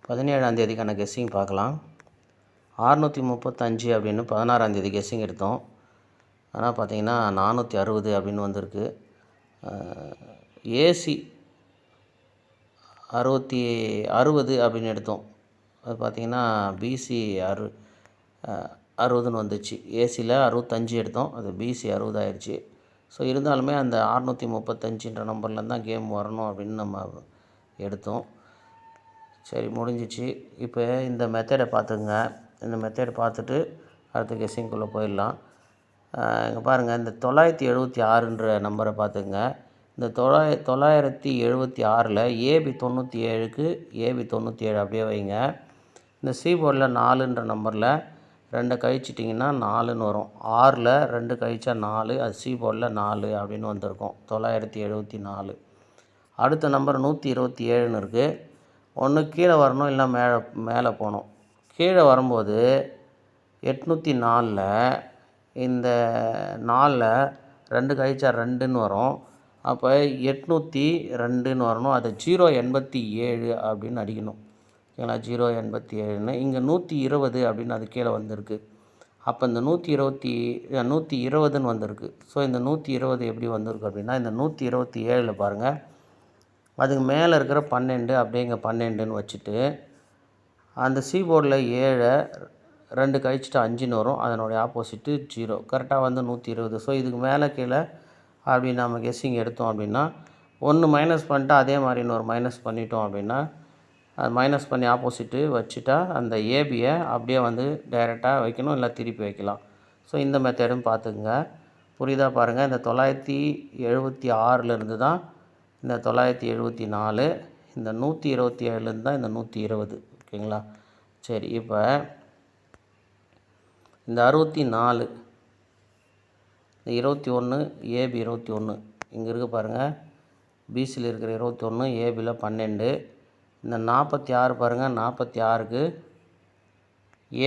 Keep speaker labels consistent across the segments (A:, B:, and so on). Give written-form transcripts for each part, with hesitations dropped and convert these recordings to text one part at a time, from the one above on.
A: 17ஆம் தேதிக்கான guessing பார்க்கலாம். 635 அப்படின்னு 16ஆம் தேதி கெஸ்ஸிங் எடுத்தோம். ஆனால் பார்த்தீங்கன்னா 460 அப்படின்னு வந்திருக்கு. ஏசி 60 அப்படின்னு எடுத்தோம். அது பார்த்திங்கன்னா பிசி 60ன்னு வந்துச்சு. ஏசியில் 65 எடுத்தோம், அது பிசி 60 ஆயிடுச்சு. ஸோ இருந்தாலுமே அந்த 635ன்ற நம்பர்லேருந்து தான் கேம் வரணும் அப்படின்னு நம்ம எடுத்தோம். சரி, முடிஞ்சிச்சு. இப்போ இந்த மெத்தடை பார்த்துங்க. இந்த மெத்தடை பார்த்துட்டு அடுத்த கெஸ்ஸிங்குள்ளே போயிடலாம். இங்கே பாருங்கள், இந்த 976ன்ற நம்பரை பார்த்துங்க. இந்த 976ல் ஏபி 97க்கு ஏபி 97 அப்படியே வைங்க. இந்த சி போர்டில் 4ன்ற நம்பரில் 2 கழிச்சிட்டிங்கன்னா 4ன்னு வரும். 6ல் 2 கழிச்சா 4, அது சி போர்டில் 4 அப்படின்னு வந்திருக்கும். 974. அடுத்த நம்பர் 127ன்னு இருக்குது. ஒன்று கீழே வரணும், இல்லை மேலே போகணும். கீழே வரும்போது 804ல் இந்த 4ல் 2 கழிச்சா 2ன்னு வரும். அப்போ 802ன்னு வரணும். அதை 087 அப்படின்னு அடிக்கணும். ஓகேங்களா? 087ன்னு. இங்கே 120 அப்படின்னு அது கீழே வந்திருக்கு. அப்போ இந்த 120ன்னு வந்திருக்கு. ஸோ இந்த 120 எப்படி வந்திருக்கு அப்படின்னா, இந்த 127ல் பாருங்கள், அதுக்கு மேலே இருக்கிற 12 அப்படியே இங்கே 12ன்னு வச்சுட்டு, அந்த சி போர்டில் 7 2 கழிச்சிட்டு 5ன்னு வரும். அதனுடைய ஆப்போசிட்டு 0. கரெக்டாக வந்து 120. ஸோ இதுக்கு மேலே கீழே அப்படி நம்ம கெஸ்ஸிங் எடுத்தோம் அப்படின்னா, ஒன்று மைனஸ் பண்ணிட்டா அதே மாதிரி இன்னொரு மைனஸ் பண்ணிட்டோம் அப்படின்னா, அது மைனஸ் பண்ணி ஆப்போசிட்டு வச்சுட்டா அந்த ஏபியை அப்படியே வந்து டைரெக்டாக வைக்கணும், இல்லை திருப்பி வைக்கலாம். ஸோ இந்த மெத்தடும் பார்த்துக்குங்க. புரியுதா பாருங்கள். இந்த 976லேருந்து தான் இந்த 974, இந்த 127லேருந்து தான் இந்த 120. ஓகேங்களா? சரி, இப்போ இந்த 64, இந்த 21, ஏபி 21 இங்கே இருக்குது பாருங்கள். பிசியில் இருக்கிற 21, ஏபியில் 12. இந்த 46 பாருங்கள், 46க்கு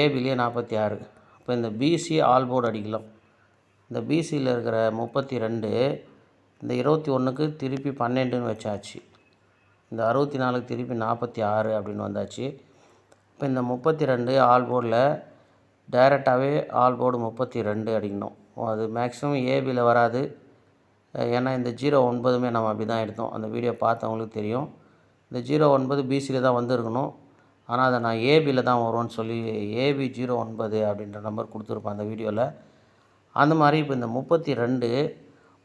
A: ஏபிலேயே 46. இப்போ இந்த பிசி ஆல் போர்டு அடிக்கலாம். இந்த பிசியில் இருக்கிற 32, இந்த 21க்கு திருப்பி 12ன்னு வச்சாச்சு. இந்த 64க்கு திருப்பி 46 அப்படின்னு வந்தாச்சு. இப்போ இந்த 32 ஆல் போர்டில் டைரெக்டாகவே ஆல் போர்டு 32 அடிக்கணும். அது மேக்ஸிமம் ஏபியில் வராது. ஏன்னா இந்த 09மே நம்ம அப்படி தான் எடுத்தோம். அந்த வீடியோ பார்த்தவங்களுக்கு தெரியும். இந்த 09 பிசியில் தான் வந்துருக்கணும். ஆனால் அதை நான் ஏபியில் தான் வரும்னு சொல்லி ஏபி 09 அப்படின்ற நம்பர் கொடுத்துருப்பேன் அந்த வீடியோவில். அந்த மாதிரி இப்போ இந்த 32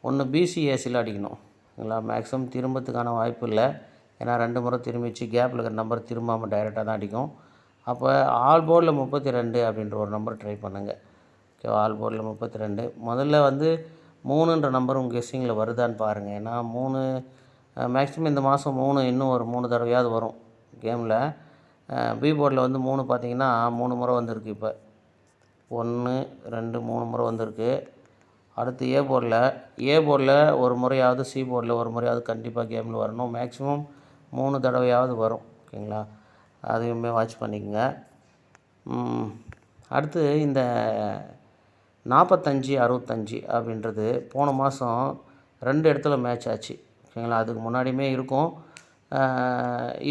A: ஒன்று பிசி ஏசியில் அடிக்கணும். இல்லைங்களா? மேக்ஸிமம் திரும்பத்துக்கான வாய்ப்பு இல்லை. ஏன்னா 2 முறை திரும்பிச்சு, கேப்பில் இருக்கிற நம்பர் திரும்பாமல் டைரெக்டாக தான் அடிக்கும். அப்போ ஆல் போர்டில் 32 அப்படின்ற ஒரு நம்பர் ட்ரை பண்ணுங்கள். ஓகே, ஆல் போர்டில் 32. முதல்ல வந்து 3ன்ற நம்பர் உங்கள் கெஸ்ஸிங்கில் வருதான்னு பாருங்கள். ஏன்னா 3 மேக்ஸிமம் இந்த மாதம் 3 இன்னும் ஒரு 3 தடவையாவது வரும் கேமில். பி போர்டில் வந்து 3 பார்த்திங்கன்னா 3 முறை வந்திருக்கு. இப்போ 1 2 3 முறை வந்திருக்கு. அடுத்து ஏ போர்டில் ஒரு முறையாவது, சி போர்டில் ஒரு முறையாவது கண்டிப்பாக கேமில் வரணும். மேக்ஸிமம் 3 தடவையாவது வரும். ஓகேங்களா? அதையுமே வாட்ச் பண்ணிக்கோங்க. அடுத்து இந்த 45 65 அப்படின்றது போன மாதம் 2 இடத்துல மேட்ச் ஆச்சு. ஓகேங்களா? அதுக்கு முன்னாடியுமே இருக்கும்.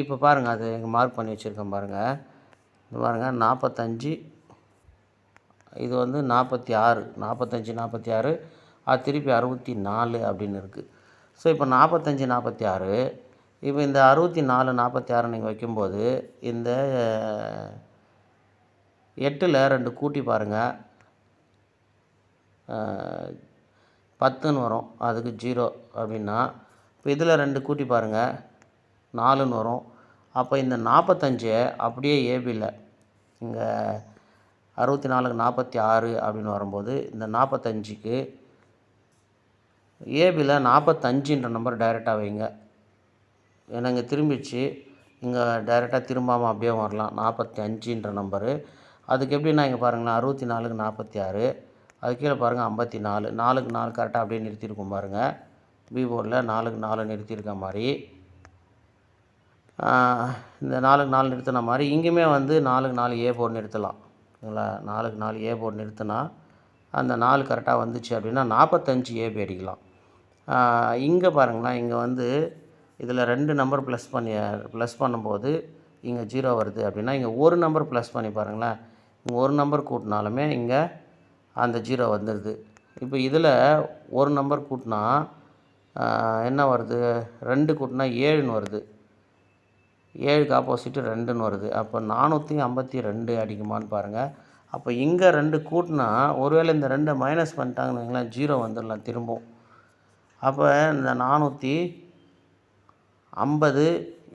A: இப்போ பாருங்கள், அது இங்கே மார்க் பண்ணி வச்சுருக்கேன் பாருங்கள். இது பாருங்கள், 45, இது வந்து 46, 45 46, அது திருப்பி 64 அப்படின்னு இருக்குது. ஸோ இப்போ 45 46, இப்போ இந்த 64 46 நீங்கள் வைக்கும்போது இந்த 8ல் 2 கூட்டி பாருங்கள், 10ன்னு வரும். அதுக்கு 0 அப்படின்னா, இப்போ இதில் 2 கூட்டி பாருங்கள், 4ன்னு வரும். அப்போ இந்த 45 அப்படியே ஏபியில் இங்கே 64க்கு 46 அப்படின்னு வரும்போது இந்த 45க்கு ஏபியில் 45ன்ற நம்பர் டைரெக்டாக வைங்க. ஏன்னா இங்கே திரும்பிச்சு, இங்கே டைரெக்டாக திரும்பாமல் அப்படியே வரலாம். 45ன்ற நம்பரு அதுக்கு எப்படின்னா, இங்கே பாருங்களேன், 64க்கு 46, அது கீழே பாருங்கள் 54, 4க்கு 4 கரெக்டாக அப்படியே நிறுத்தியிருக்கும் பாருங்கள். பி போர்டில் 4க்கு 4 நிறுத்தியிருக்க மாதிரி, இந்த 4க்கு 4 நிறுத்தின மாதிரி இங்கேயுமே வந்து 4க்கு 4 ஏ போர்டு நிறுத்தலாம். ஓகேங்களா? 4க்கு 4 ஏ போர்டு நிறுத்தினா அந்த 4 கரெக்டாக வந்துச்சு அப்படின்னா 45 ஏபி அடிக்கலாம். இங்கே பாருங்களேன், இங்கே வந்து இதில் 2 நம்பர் ப்ளஸ் பண்ணும்போது இங்கே 0 வருது அப்படின்னா இங்கே ஒரு நம்பர் ப்ளஸ் பண்ணி பாருங்களேன். இங்கே ஒரு நம்பர் கூட்டினாலுமே இங்கே அந்த 0 வந்துடுது. இப்போ இதில் ஒரு நம்பர் கூட்டினா என்ன வருது, 2 கூட்டினா 7ன்னு வருது. 7க்கு ஆப்போசிட்டு 2ன்னு வருது. அப்போ 452 அடிக்குமான்னு பாருங்கள். அப்போ இங்கே 2 கூட்டினா ஒருவேளை இந்த 2 மைனஸ் பண்ணிட்டாங்கன்னு வைங்களேன், 0 வந்துடலாம் திரும்பவும். அப்போ இந்த 450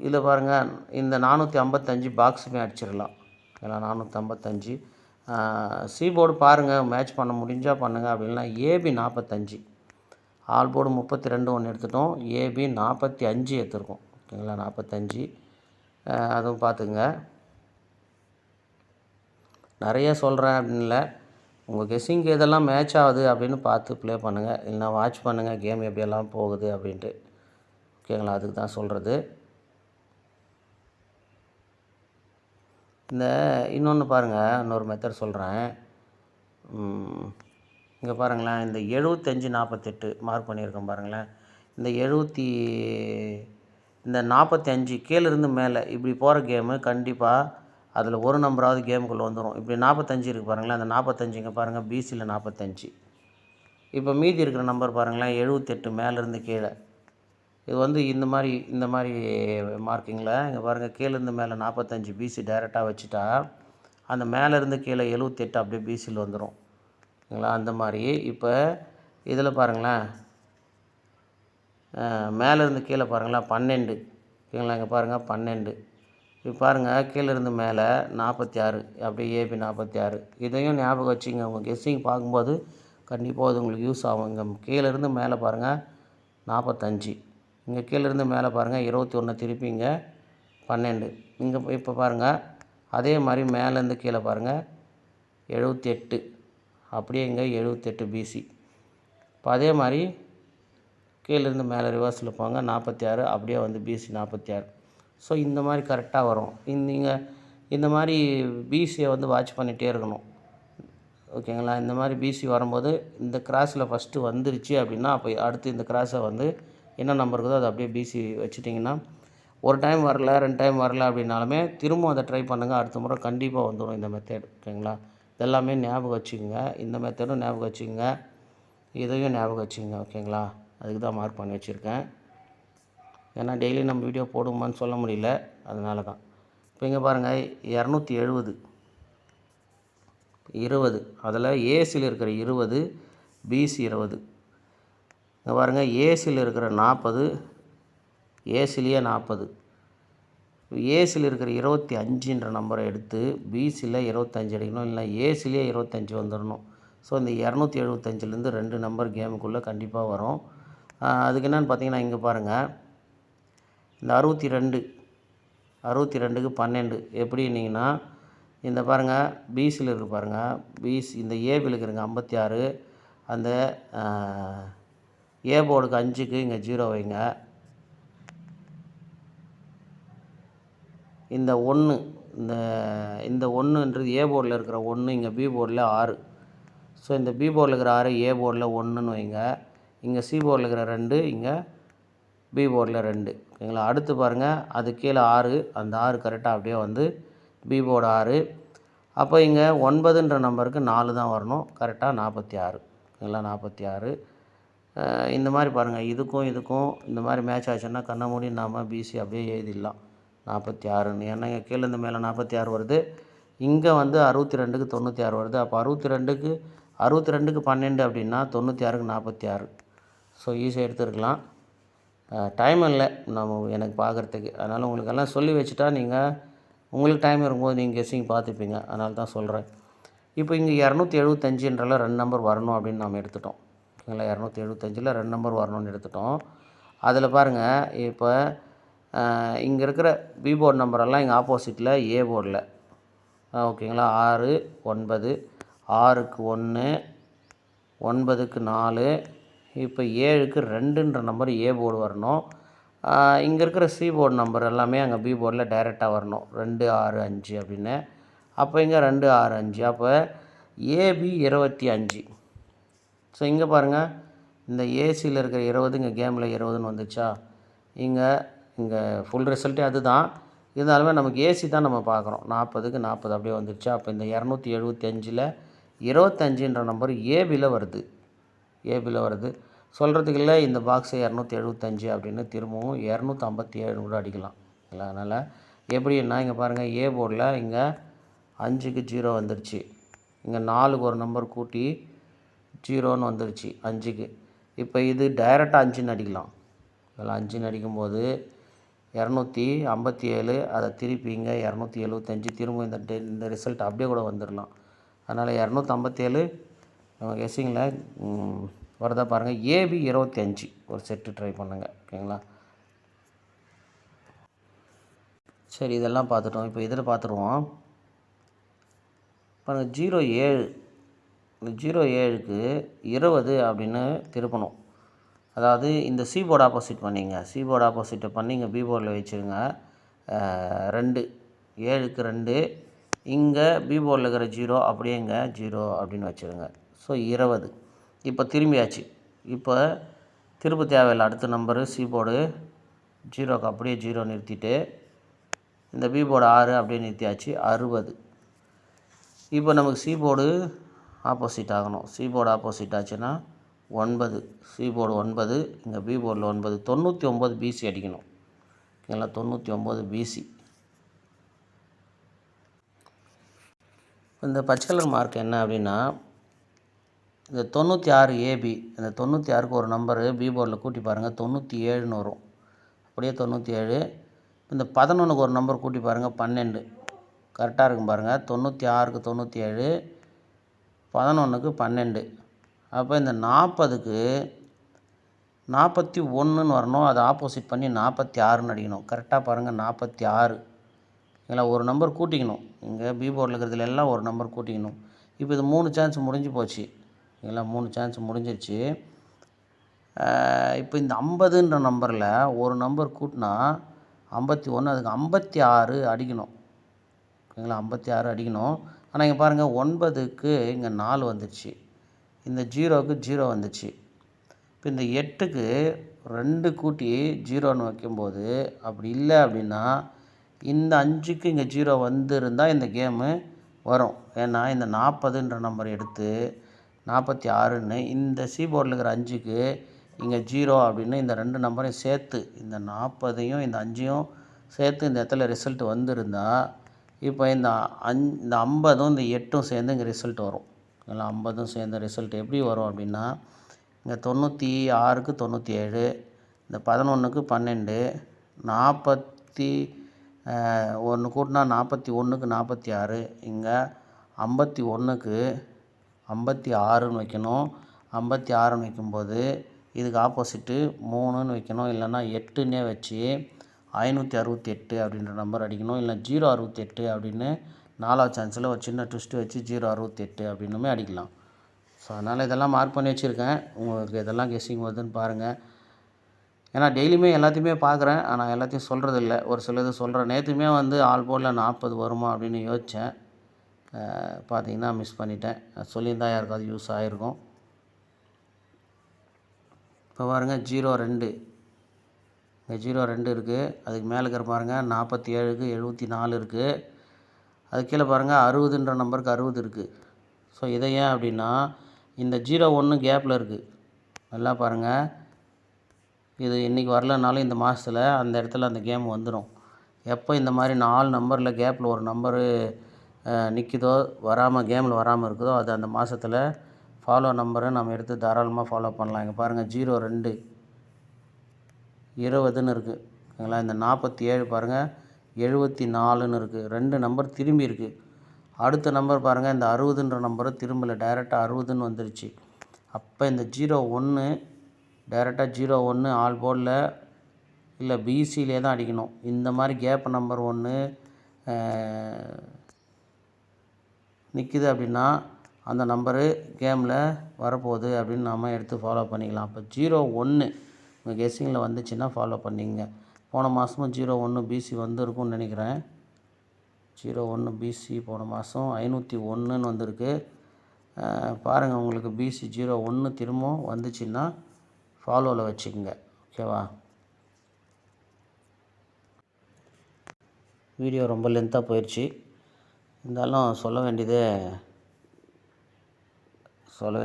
A: இதில் பாருங்கள், இந்த 455 பாக்ஸுமே அடிச்சிடலாம். ஏன்னா 455 போர்டு பாருங்கள், மேட்ச் பண்ண முடிஞ்சால் பண்ணுங்கள். அப்படின்னா ஏபி 45, ஆல் போர்டு 32 ஒன்று எடுத்துட்டோம், ஏபி 45 எடுத்துருக்கோம். ஓகேங்களா, 45 அதுவும் பார்த்துங்க. நிறைய சொல்கிறேன் அப்படின்னு இல்லை, உங்கள் கெஸ்ஸிங்க்கு எதெல்லாம் மேட்ச் ஆகுது அப்படின்னு பார்த்து ப்ளே பண்ணுங்கள். இல்லைனா வாட்ச் பண்ணுங்கள் கேம் எப்படியெல்லாம் போகுது அப்படின்ட்டு. ஓகேங்களா, அதுக்கு தான் சொல்கிறது. இந்த இன்னொன்று பாருங்கள், இன்னொரு மெத்தட் சொல்கிறேன். இங்கே பாருங்களேன், இந்த 75 48 மார்க் பண்ணியிருக்கோம் பாருங்களேன். இந்த 45 கீழேருந்து மேலே இப்படி போகிற கேமு கண்டிப்பாக அதில் ஒரு நம்பராவது கேமுக்குள்ளே வந்துடும். இப்படி 45 இருக்குது பாருங்களேன், அந்த 45 இங்கே பாருங்கள், பிசியில் 45. இப்போ மீதி இருக்கிற நம்பர் பாருங்களேன், 78 மேலேருந்து கீழே. இது வந்து இந்த மாதிரி மார்க்கிங்கில் இங்கே பாருங்கள், கீழேருந்து மேலே 45 பிசி டைரெக்டாக வச்சுட்டா அந்த மேலேருந்து கீழே 78 அப்படியே பிசியில் வந்துடும். ஓகேங்களா, அந்த மாதிரி. இப்போ இதில் பாருங்களேன், மேலேருந்து கீழே பாருங்களேன் 12. ஓகேங்களா, இங்கே பாருங்கள் 12. இப்போ பாருங்கள், கீழேருந்து மேலே 46 அப்படியே ஏபி 46. இதையும் ஞாபகம் வச்சுங்க, உங்கள் கெஸ்ஸிங் பார்க்கும்போது கண்டிப்பாக அது உங்களுக்கு யூஸ் ஆகும். இங்கே கீழேருந்து மேலே பாருங்கள் 45, இங்கே கீழேருந்து மேலே பாருங்கள் 21, திருப்பி இங்கே 12. இங்கே இப்போ பாருங்கள் அதே மாதிரி மேலேருந்து கீழே பாருங்கள் 78, அப்படியே இங்கே 78 பிசி. இப்போ அதே மாதிரி கீழேருந்து மேலே ரிவர்ஸில் போங்க 46, அப்படியே வந்து பிசி 46. ஸோ இந்த மாதிரி கரெக்டாக வரும். நீங்கள் இந்த மாதிரி பிசியை வந்து வாட்ச் பண்ணிகிட்டே இருக்கணும். ஓகேங்களா, இந்த மாதிரி பிசி வரும்போது இந்த கிராஸில் ஃபஸ்ட்டு வந்துருச்சு அப்படின்னா அப்போ அடுத்து இந்த கிராஸை வந்து என்ன நம்பர் இருக்குதோ அதை அப்படியே பிசி வச்சுட்டிங்கன்னா ஒரு டைம் வரல 2 டைம் வரல அப்படின்னாலுமே திரும்ப அதை ட்ரை பண்ணுங்கள், அடுத்த முறை கண்டிப்பாக வந்துடும் இந்த மெத்தட். ஓகேங்களா, இதெல்லாமே ஞாபகம் வச்சுக்கோங்க, இந்த மெத்தடும் ஞாபகம் வச்சுக்கோங்க, இதையும் ஞாபகம் வச்சுக்கோங்க. ஓகேங்களா, அதுக்கு தான் மார்க் பண்ணி வச்சுருக்கேன். ஏன்னா டெய்லி நம்ம வீடியோ போடுமான்னு சொல்ல முடியல, அதனால தான். இப்போ இங்கே பாருங்கள் 270 20, அதில் ஏசியில் இருக்கிற 20, பிசி 20. இங்கே பாருங்கள் ஏசியில் இருக்கிற 40, ஏசிலேயே 40. ஏசியில் இருக்கிற 25ன்ற நம்பரை எடுத்து பிசியில் 25 அடிக்கணும், இல்லை ஏசிலேயே 25 வந்துடணும். ஸோ இந்த 275லேருந்து 2 நம்பர் கேமுக்குள்ளே கண்டிப்பாக வரும். அதுக்கு என்னென்னு பார்த்தீங்கன்னா இங்கே பாருங்கள், இந்த 62க்கு 12 எப்படின்னீங்கன்னா இந்த பாருங்கள் பிசியில் இருக்குது பாருங்கள், பிசி இந்த ஏபியில் இருக்குதுங்க 56, அந்த ஏ போர்டுக்கு 5க்கு இங்கே 0 வைங்க. இந்த 1 இந்த 1ன்றது ஏ போர்டில் இருக்கிற 1, இங்கே பி போர்டில் 6. ஸோ இந்த பி போர்டில் இருக்கிற 6 ஏ போர்டில் 1ன்னு வைங்க. இங்கே சி போர்டில் இருக்கிற 2, இங்கே பி போர்டில் 2. ஓகேங்களா, அடுத்து பாருங்கள் அது கீழே 6, அந்த 6 கரெக்டாக அப்படியே வந்து பி போர்டு 6. அப்போ இங்கே 9ன்ற நம்பருக்கு 4 தான் வரணும், கரெக்டாக 46. ஓகேங்களா, 46. இந்த மாதிரி பாருங்கள், இதுக்கும் இந்த மாதிரி மேட்ச் ஆச்சுன்னா கண்ண மூடி நாம் பிசி அப்படியே எழுதிடலாம் 46ன்னு. ஏன்னா இங்கே கீழேருந்து மேலே 46 வருது, இங்கே வந்து 62க்கு 96 வருது. அப்போ 62க்கு 12 அப்படின்னா 96க்கு 46. ஸோ ஈஸியாக எடுத்துருக்கலாம். டைம் இல்லை எனக்கு பார்க்குறதுக்கு, அதனால் உங்களுக்கெல்லாம் சொல்லி வச்சுட்டா நீங்கள் உங்களுக்கு டைம் இருக்கும்போது நீங்கள் கெஸ்ஸிங் பார்த்துப்பீங்க, அதனால தான் சொல்கிறேன். இப்போ இங்கே 275ன்றல 2 நம்பர் வரணும் அப்படின்னு நாம் எடுத்துட்டோம். ஓகேங்களா, 275ல் 2 நம்பர் வரணும்னு எடுத்துட்டோம். அதில் பாருங்கள், இப்போ இங்கே இருக்கிற பி போர்டு நம்பரெல்லாம் இங்கே ஆப்போசிட்டில் ஏ போர்டில். ஓகேங்களா, 6 9, 6க்கு 1, 9க்கு 4, இப்போ 7க்கு 2ன்ற நம்பர் ஏ போர்டு வரணும். இங்கே இருக்கிற சி போர்டு நம்பர் எல்லாமே அங்கே பி போர்டில் டைரெக்டாக வரணும், 2 6 5 அப்படின்னு. அப்போ இங்கே 2 6 5, அப்போ ஏபி 25. ஸோ இங்கே பாருங்கள், இந்த ஏசியில் இருக்கிற 20 இங்கே கேமில் 20ன்னு வந்துச்சா, இங்கே ஃபுல் ரிசல்ட்டே அதுதான். இருந்தாலுமே நமக்கு ஏசி தான் நம்ம பார்க்குறோம். 40க்கு 40 அப்படியே வந்துருச்சு. அப்போ இந்த 275ல் 25ன்ற நம்பர் ஏபியில் வருது. ஏபியில் வருது. சொல்கிறதுக்கு இல்லை, இந்த பாக்ஸை 275 அப்படின்னு திரும்பவும் 257 கூட அடிக்கலாம். இல்லை, அதனால் எப்படின்னா இங்கே பாருங்கள், ஏ போர்டில் இங்கே 5க்கு 0 வந்துருச்சு. இங்கே 4க்கு ஒரு நம்பர் கூட்டி 0ன்னு வந்துருச்சு 5க்கு. இப்போ இது டைரெக்டாக 5ன்னு அடிக்கலாம். இதில் 5ன்னு அடிக்கும்போது 257, அதை திருப்பி இங்கே 275, திரும்ப இந்த ரிசல்ட் அப்படியே கூட வந்துடலாம். அதனால் 257 நம்ம கெஸ்ஸிங்கில் வரதா பாருங்கள். ஏபி 25 ஒரு செட்டு ட்ரை பண்ணுங்க. ஓகேங்களா? சரி, இதெல்லாம் பார்த்துட்டோம். இப்போ இதில் பார்த்துருவோம். பாருங்கள், 07. இந்த 07க்கு 20 அப்படின்னு திருப்பணும். அதாவது இந்த சி போர்டு ஆப்போசிட் பண்ணிங்க. சி போர்டு ஆப்போசிட்டை பண்ணி இங்கே பி போர்டில் வச்சுருங்க. 2 7க்கு 2, இங்கே பி போர்டில் இருக்கிற 0 அப்படியே இங்கே 0 அப்படின்னு வச்சுருங்க. ஸோ 20. இப்போ திரும்பியாச்சு. இப்போ திரும்ப தேவையில்லை. அடுத்த நம்பரு சி போர்டு 0க்கு அப்படியே 0 நிறுத்திட்டு, இந்த பி போர்டு 6 அப்படியே நிறுத்தியாச்சு. 60. இப்போ நமக்கு சி போர்டு ஆப்போசிட் ஆகணும். சி போர்டு ஆப்போசிட் ஆச்சுன்னா 9. சி போர்டு 9, இங்கே பி போர்டில் 9. 99 பிசி அடிக்கணும். ஓகேங்களா? 99 பிசி. இந்த பச்சை கலர் மார்க் என்ன அப்படின்னா, இந்த 96 ஏபி, இந்த 96க்கு ஒரு நம்பரு பி போர்டில் கூட்டி பாருங்கள், 97ன்னு வரும். அப்படியே 97. இந்த 11க்கு ஒரு நம்பர் கூட்டி பாருங்கள், 12. கரெக்டாக இருக்கும் பாருங்கள். 96க்கு 97, 11க்கு 12. அப்போ இந்த 40க்கு 41ன்னு வரணும். அதை ஆப்போசிட் பண்ணி 46ன்னு அடிக்கணும். கரெக்டாக பாருங்கள், 46. இல்லை, ஒரு நம்பர் கூட்டிக்கணும். இங்கே பி போர்டில் இருக்கிறதுல எல்லாம் ஒரு நம்பர் கூட்டிக்கணும். இப்போ இது 3 சான்ஸ் முடிஞ்சு போச்சு. இல்லை, 3 சான்ஸ் முடிஞ்சிருச்சு. இப்போ இந்த 50ன்ற நம்பரில் ஒரு நம்பர் கூட்டினா 51, அதுக்கு 56 அடிக்கணும். ஓகேங்களா? 56 அடிக்கணும். ஆனால் இங்கே பாருங்கள், 9க்கு இங்கே 4 வந்துடுச்சு. இந்த 0க்கு 0 வந்துச்சு. இப்போ இந்த 8க்கு 2 கூட்டி 0ன்னு வைக்கும்போது அப்படி இல்லை அப்படின்னா, இந்த 5க்கு இங்கே 0 வந்துருந்தால் இந்த கேமு வரும். ஏன்னா இந்த 40ன்ற நம்பர் எடுத்து 46ன்னு இந்த சி போர்டில் இருக்கிற 5க்கு இங்கே 0 அப்படின்னு இந்த 2 நம்பரையும் சேர்த்து, இந்த 40ஐயும் இந்த 5ஐயும் சேர்த்து இந்த இடத்துல ரிசல்ட் வந்திருந்தால், இப்போ இந்த 50ம் இந்த 8ம் சேர்ந்து இங்கே ரிசல்ட் வரும். இல்லை, 50ம் சேர்ந்த ரிசல்ட் எப்படி வரும் அப்படின்னா, இங்கே 96க்கு 97, இந்த 11க்கு 12, 41 கூட்டினா 41க்கு 46, இங்கே 51க்கு 56ன்னு வைக்கணும். 56ன்னு வைக்கும்போது இதுக்கு ஆப்போசிட்டு 3ன்னு வைக்கணும். இல்லைன்னா 8ன்னே வச்சு 568 அப்படின்ற நம்பர் அடிக்கணும். இல்லை 068 அப்படின்னு 4வது சான்ஸில் ஒரு சின்ன ட்விஸ்ட்டு வச்சு 068 அப்படின்னுமே அடிக்கலாம். ஸோ அதனால் இதெல்லாம் மார்க் பண்ணி வச்சுருக்கேன். உங்களுக்கு இதெல்லாம் கெஸ்ஸிங் வருதுன்னு பாருங்கள். ஏன்னா டெய்லியுமே எல்லாத்தையுமே பார்க்குறேன், ஆனால் எல்லாத்தையும் சொல்கிறதில்ல. ஒரு சிலது சொல்கிறேன். நேற்றுமே ஆல் போர்டில் 40 வருமா அப்படின்னு யோசித்தேன். பார்த்தீங்கன்னா மிஸ் பண்ணிட்டேன். சொல்லியிருந்தா யாருக்காவது யூஸ் ஆகிருக்கும். இப்போ பாருங்கள், 02. இங்கே 02 இருக்குது. அதுக்கு மேலே இருக்கிற பாருங்கள், 47க்கு 74 இருக்குது. அது கீழே பாருங்கள், 60ன்ற நம்பருக்கு 60 இருக்குது. ஸோ இதை ஏன் அப்படின்னா, இந்த 01 கேப்பில் இருக்குது. நல்லா பாருங்கள், இது இன்றைக்கி வரலனாலும் இந்த மாதத்தில் அந்த இடத்துல அந்த கேம் வந்துடும். எப்போ இந்த மாதிரி 4 நம்பரில் கேப்பில் ஒரு நம்பரு நிற்குதோ, கேமில் வராமல் இருக்குதோ, அது அந்த மாதத்தில் ஃபாலோ நம்பரை நம்ம எடுத்து தாராளமாக ஃபாலோ பண்ணலாம். இங்கே பாருங்கள், 02 20ன்னு இருக்குது. ஓகேங்களா? இந்த 47 பாருங்கள், 74ன்னு இருக்குது. 2 நம்பர் திரும்பி இருக்குது. அடுத்த நம்பர் பாருங்கள், இந்த 60ன்ற நம்பரை திரும்பலை, டைரெக்டாக 60ன்னு வந்துருச்சு. அப்போ இந்த 01 டைரெக்டாக 01 ஆல் போர்டில் இல்லை பிசிலே தான் அடிக்கணும். இந்த மாதிரி கேப் நம்பர் 1 நிற்கிது அப்படின்னா அந்த நம்பரு கேமில் வரப்போகுது அப்படின்னு நாம் எடுத்து ஃபாலோ பண்ணிக்கலாம். அப்போ 01 உங்கள் கெஸ்ஸிங்கில் வந்துச்சுன்னா ஃபாலோ பண்ணிங்க. போன மாதமும் 01 பிசி வந்துருக்கும்னு நினைக்கிறேன். 01 பிசி போன மாதம் 501ன்னு வந்திருக்கு. பாருங்கள், உங்களுக்கு பிசி 01 திரும்பவும் வந்துச்சுன்னா ஃபாலோவில் வச்சுக்கோங்க. ஓகேவா? வீடியோ ரொம்ப லென்த்தாக போயிடுச்சு. இருந்தாலும் சொல்ல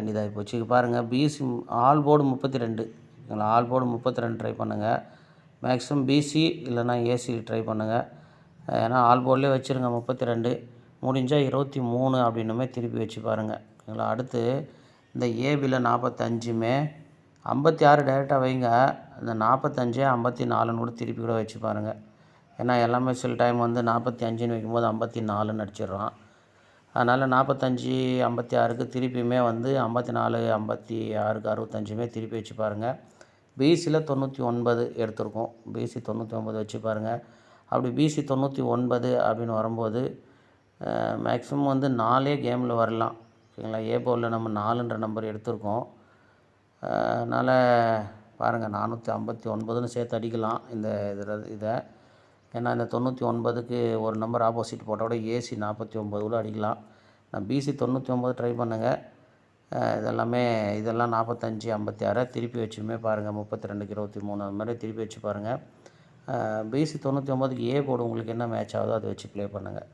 A: வேண்டியதாகி போச்சு. பாருங்கள், PC all board 32. All board 32 try பண்ணுங்கள். மேக்ஸிமம் பிசி இல்லைனா ஏசி ட்ரை பண்ணுங்கள். ஏன்னா ஆல் போர்ட்லேயே வச்சுருங்க 32, முடிஞ்சால் 23 அப்படின்னுமே திருப்பி வச்சு பாருங்கள். ஓகேங்களா. அடுத்து இந்த ஏபியில் 45மே 56 டேரெக்டாக வைங்க. இந்த 45 54ன்னு கூட திருப்பி கூட வச்சு பாருங்கள். ஏன்னா எல்லாமே சில டைம் வந்து 45ன்னு வைக்கும்போது 54ன்னு அடிச்சிடுறான். அதனால் 45 56க்கு திருப்பியுமே வந்து 54 56க்கு 65மே திருப்பி வச்சு பாருங்கள். பிசியில் 99 எடுத்திருக்கோம். பிசி 99 வச்சு பாருங்கள். அப்படி பிசி 99 அப்படின்னு வரும்போது மேக்ஸிமம் வந்து 4 கேமில் வரலாம். ஓகேங்களா. ஏ போர்டில் நம்ம 4ன்ற நம்பர் எடுத்திருக்கோம். அதனால் பாருங்கள், 459ன்னு சேர்த்து அடிக்கலாம் இதை. ஏன்னா இந்த 99க்கு ஒரு நம்பர் ஆப்போசிட் போட்டால் கூட ஏசி 49 கூட அடிக்கலாம். நான் பிசி 99 ட்ரை பண்ணுங்கள். இதெல்லாம் 45 56 திருப்பி வச்சுமே பாருங்கள். 32க்கு 23 அது மாதிரி திருப்பி வச்சு பாருங்கள். பிசி 99க்கு ஏ போர்டு உங்களுக்கு என்ன மேட்ச் ஆகுதோ அதை வச்சு ப்ளே பண்ணுங்கள்.